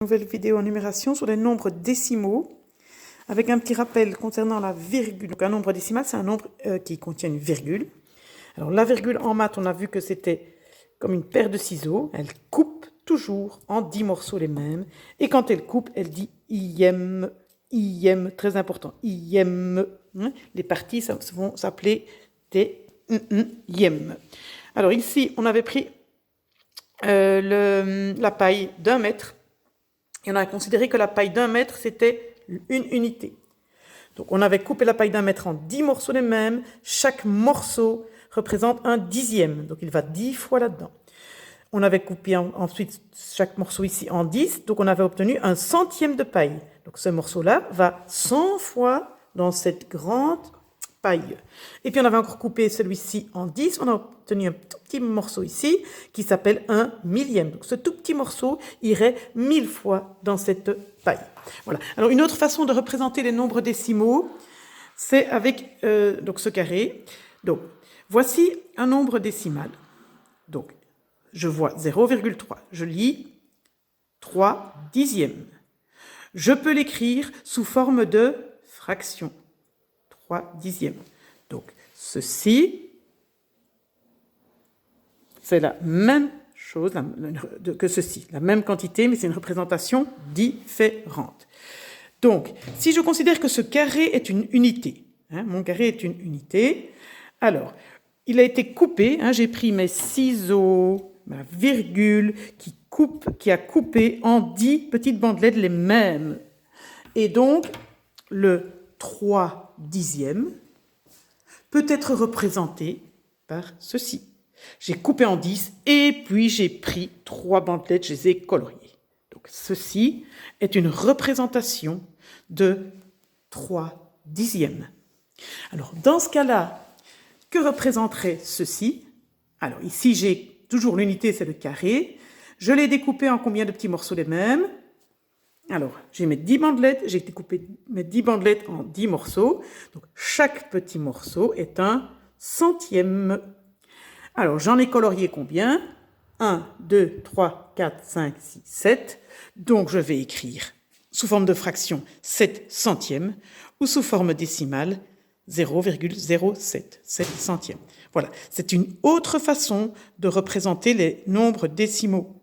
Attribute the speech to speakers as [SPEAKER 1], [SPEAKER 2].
[SPEAKER 1] Nouvelle vidéo en numération sur les nombres décimaux avec un petit rappel concernant la virgule. Donc un nombre décimal, c'est un nombre qui contient une virgule. Alors la virgule en maths, on a vu que c'était comme une paire de ciseaux. Elle coupe toujours en 10 morceaux les mêmes. Et quand elle coupe, elle dit IM, IM, très important, IM. Les parties vont s'appeler des IM. Alors ici, on avait pris la paille d'1 mètre. Et on a considéré que la paille d'1 mètre, c'était une unité. Donc on avait coupé la paille d'1 mètre en 10 morceaux les mêmes. Chaque morceau représente un dixième. Donc il va 10 fois là-dedans. On avait coupé ensuite chaque morceau ici en 10. Donc on avait obtenu un centième de paille. Donc ce morceau-là va 100 fois dans cette grande paille. Et puis on avait encore coupé celui-ci en 10. On a obtenu un tout petit morceau ici qui s'appelle un millième. Donc ce tout petit morceau irait 1000 fois dans cette paille. Voilà. Alors une autre façon de représenter les nombres décimaux, c'est avec donc ce carré. Donc voici un nombre décimal. Donc je vois 0,3. Je lis 3 dixièmes. Je peux l'écrire sous forme de fraction. 3 dixièmes. Donc, ceci, c'est la même chose que ceci, la même quantité, mais c'est une représentation différente. Donc, si je considère que ce carré est une unité, mon carré est une unité, alors, il a été coupé, j'ai pris mes ciseaux, ma virgule, qui a coupé en 10 petites bandelettes les mêmes. Et donc, le 3 dixième peut être représenté par ceci. J'ai coupé en 10 et puis j'ai pris 3 bandelettes, je les ai coloriées. Donc ceci est une représentation de 3 dixièmes. Alors dans ce cas-là, que représenterait ceci? Alors ici j'ai toujours l'unité, c'est le carré. Je l'ai découpé en combien de petits morceaux les mêmes? Alors, j'ai mes 10 bandelettes, j'ai découpé mes 10 bandelettes en 10 morceaux. Donc, chaque petit morceau est un centième. Alors, j'en ai colorié combien? 1, 2, 3, 4, 5, 6, 7. Donc, je vais écrire sous forme de fraction 7 centièmes ou sous forme décimale 0,07, 7 centièmes. Voilà, c'est une autre façon de représenter les nombres décimaux.